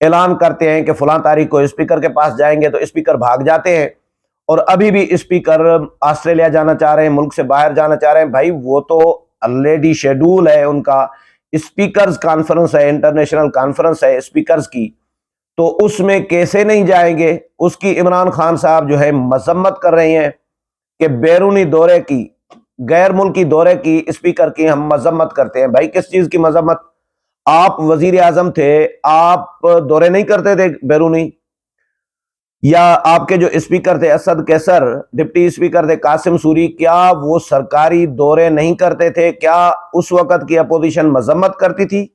اعلان کرتے ہیں کہ فلاں تاریخ کو اسپیکر کے پاس جائیں گے تو اسپیکر بھاگ جاتے ہیں، اور ابھی بھی اسپیکر آسٹریلیا جانا چاہ رہے ہیں، ملک سے باہر جانا چاہ رہے ہیں۔ بھائی وہ تو آلریڈی شیڈول ہے ان کا، اسپیکرز کانفرنس ہے، انٹرنیشنل کانفرنس ہے اسپیکرز کی، تو اس میں کیسے نہیں جائیں گے؟ اس کی عمران خان صاحب جو ہے مذمت کر رہے ہیں کہ بیرونی دورے کی، غیر ملکی دورے کی اسپیکر کی ہم مذمت کرتے ہیں۔ بھائی کس چیز کی مذمت؟ آپ وزیر اعظم تھے، آپ دورے نہیں کرتے تھے بیرونی؟ یا آپ کے جو اسپیکر تھے اسد کیسر، ڈپٹی اسپیکر تھے قاسم سوری، کیا وہ سرکاری دورے نہیں کرتے تھے؟ کیا اس وقت کی اپوزیشن مذمت کرتی تھی؟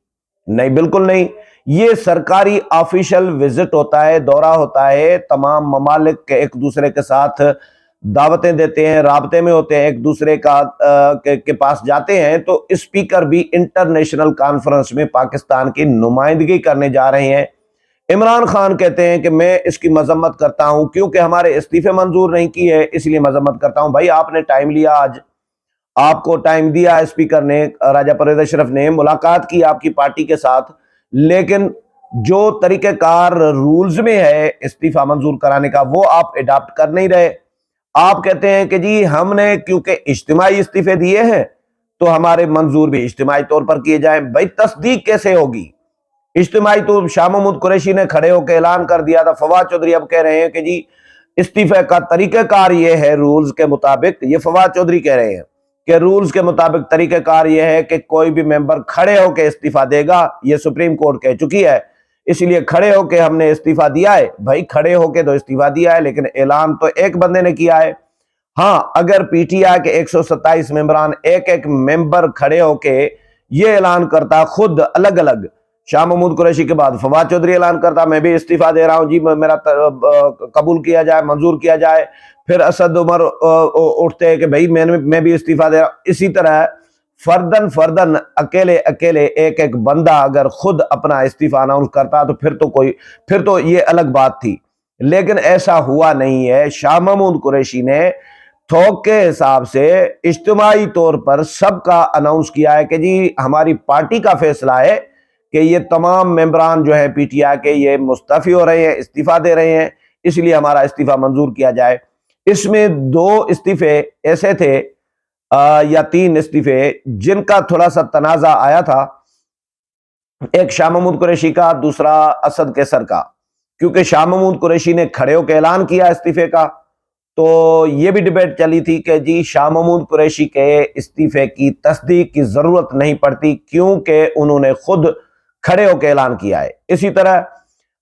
نہیں، بالکل نہیں۔ یہ سرکاری آفیشل وزٹ ہوتا ہے، دورہ ہوتا ہے، تمام ممالک کے ایک دوسرے کے ساتھ دعوتیں دیتے ہیں، رابطے میں ہوتے ہیں، ایک دوسرے کے پاس جاتے ہیں۔ تو اسپیکر بھی انٹرنیشنل کانفرنس میں پاکستان کی نمائندگی کرنے جا رہے ہیں۔ عمران خان کہتے ہیں کہ میں اس کی مذمت کرتا ہوں کیونکہ ہمارے استعفے منظور نہیں کی ہے، اس لیے مذمت کرتا ہوں۔ بھائی آپ نے ٹائم لیا، آج آپ کو ٹائم دیا اسپیکر نے، راجہ پرویز اشرف نے ملاقات کی آپ کی پارٹی کے ساتھ، لیکن جو طریقہ کار رولز میں ہے استعفیٰ منظور کرانے کا وہ آپ اڈاپٹ کر نہیں رہے۔ آپ کہتے ہیں کہ جی ہم نے کیونکہ اجتماعی استعفے دیے ہیں تو ہمارے منظور بھی اجتماعی طور پر کیے جائیں۔ بھائی تصدیق کیسے ہوگی؟ اجتماعی تو شاہ محمود قریشی نے کھڑے ہو کے اعلان کر دیا تھا، فواد چودھری اب کہہ رہے ہیں کہ جی استعفے کا طریقہ کار یہ ہے رولز کے مطابق، یہ فواد چودھری کہہ رہے ہیں کہ رولز کے مطابق طریقہ کار یہ ہے کہ کوئی بھی ممبر کھڑے ہو کے استعفیٰ دے گا، یہ سپریم کورٹ کہہ چکی ہے، اس لیے کھڑے ہو کے ہم نے استعفیٰ دیا ہے۔ بھائی کھڑے ہو کے تو استعفیٰ دیا ہے، لیکن اعلان تو ایک بندے نے کیا ہے۔ ہاں اگر پی ٹی آئی کے 127 ممبران ایک ممبر کھڑے ہو کے یہ اعلان کرتا خود الگ الگ، شاہ محمود قریشی کے بعد فواد چودھری اعلان کرتا میں بھی استعفیٰ دے رہا ہوں جی، میرا قبول کیا جائے، منظور کیا جائے، پھر اسد عمر اٹھتے کہ بھائی میں بھی استعفیٰ دے رہا ہوں۔ اسی طرح فردن اکیلے ایک بندہ اگر خود اپنا استعفیٰ اناؤنس کرتا تو پھر تو یہ الگ بات تھی، لیکن ایسا ہوا نہیں ہے۔ شاہ محمود قریشی نے تھوک کے حساب سے اجتماعی طور پر سب کا اناؤنس کیا ہے کہ جی ہماری پارٹی کا فیصلہ ہے کہ یہ تمام ممبران جو ہے پی ٹی آئی کے یہ مستعفی ہو رہے ہیں، استعفیٰ دے رہے ہیں، اس لیے ہمارا استعفیٰ منظور کیا جائے۔ اس میں 2 استعفے ایسے تھے یا 3 استعفے جن کا تھوڑا سا تنازع آیا تھا، ایک شاہ محمود قریشی کا، دوسرا اسد کیسر کا، کیونکہ شاہ محمود قریشی نے کھڑے ہو کے اعلان کیا استعفے کا، تو یہ بھی ڈیبیٹ چلی تھی کہ جی شاہ محمود قریشی کے استعفے کی تصدیق کی ضرورت نہیں پڑتی کیونکہ انہوں نے خود کھڑے ہو کے اعلان کیا ہے۔ اسی طرح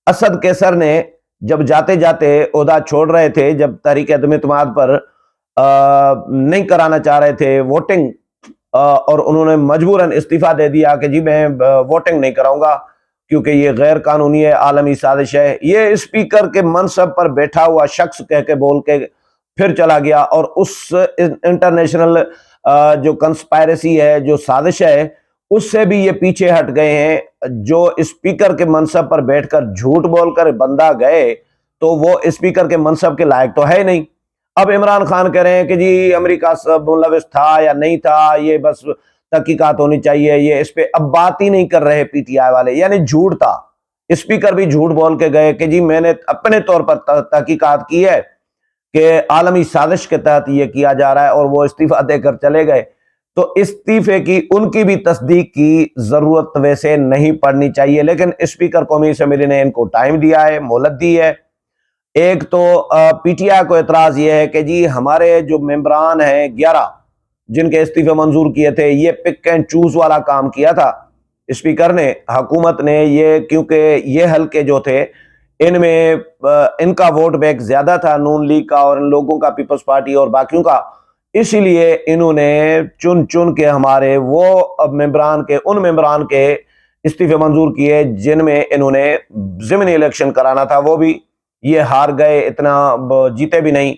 اسد کیسر نے جب جاتے عہدہ چھوڑ رہے تھے، جب تحریک عدم اعتماد پر نہیں کرانا چاہ رہے تھے ووٹنگ، اور انہوں نے مجبوراً استعفیٰ دے دیا کہ جی میں ووٹنگ نہیں کراؤں گا کیونکہ یہ غیر قانونی ہے، عالمی سازش ہے۔ یہ اسپیکر کے منصب پر بیٹھا ہوا شخص کہہ کے بول کے پھر چلا گیا، اور اس انٹرنیشنل جو کنسپائرسی ہے، جو سازش ہے، اس سے بھی یہ پیچھے ہٹ گئے ہیں۔ جو اسپیکر کے منصب پر بیٹھ کر جھوٹ بول کر بندہ گئے تو وہ اسپیکر کے منصب کے لائق تو ہے نہیں۔ اب عمران خان کہہ رہے ہیں کہ جی امریکہ ملوث تھا یا نہیں تھا، یہ بس تحقیقات ہونی چاہیے، یہ اس پہ اب بات ہی نہیں کر رہے پی ٹی آئی والے، یعنی جھوٹ تھا۔ اسپیکر بھی جھوٹ بول کے گئے کہ جی میں نے اپنے طور پر تحقیقات کی ہے کہ عالمی سازش کے تحت یہ کیا جا رہا ہے، اور وہ استعفیٰ دے کر چلے گئے۔ تو استعفے کی ان کی بھی تصدیق کی ضرورت ویسے نہیں پڑنی چاہیے، لیکن اسپیکر قومی اسمبلی نے ان کو ٹائم دیا ہے، مہلت دی ہے۔ ایک تو پی ٹی آئی کو اعتراض یہ ہے کہ جی ہمارے جو ممبران ہیں 11 جن کے استعفے منظور کیے تھے، یہ پک اینڈ چوز والا کام کیا تھا اسپیکر نے، حکومت نے، یہ کیونکہ یہ حلقے جو تھے ان میں ان کا ووٹ بینک زیادہ تھا، نون لیگ کا اور ان لوگوں کا، پیپلز پارٹی اور باقیوں کا، اسی لیے انہوں نے چن کے ہمارے وہ ان ممبران کے استعفے منظور کیے جن میں انہوں نے ضمنی الیکشن کرانا تھا، وہ بھی یہ ہار گئے، اتنا جیتے بھی نہیں،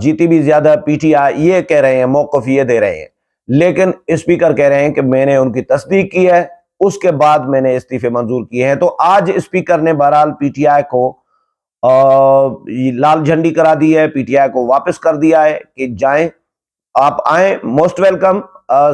جیتی بھی زیادہ پی ٹی آئی، یہ کہہ رہے ہیں، موقف یہ دے رہے ہیں، لیکن اسپیکر کہہ رہے ہیں کہ میں نے ان کی تصدیق کی ہے، اس کے بعد میں نے استعفے منظور کیے ہیں۔ تو آج اسپیکر نے بہرحال پی ٹی آئی کو لال جھنڈی کرا دی ہے، پی ٹی آئی کو واپس کر دیا ہے کہ جائیں، آپ آئیں، موسٹ ویلکم،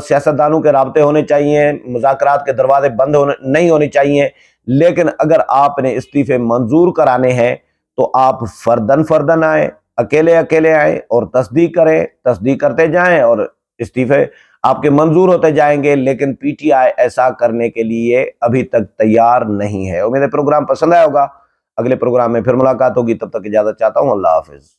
سیاستدانوں کے رابطے ہونے چاہیے، مذاکرات کے دروازے بند نہیں ہونے چاہیے، لیکن اگر آپ نے استعفے منظور کرانے ہیں تو آپ فردن فردن آئیں، اکیلے اکیلے آئیں اور تصدیق کریں، تصدیق کرتے جائیں اور استعفے آپ کے منظور ہوتے جائیں گے، لیکن پی ٹی آئی ایسا کرنے کے لیے ابھی تک تیار نہیں ہے۔ امید ہے پروگرام پسند آیا ہوگا، اگلے پروگرام میں پھر ملاقات ہوگی، تب تک اجازت چاہتا ہوں، اللہ حافظ۔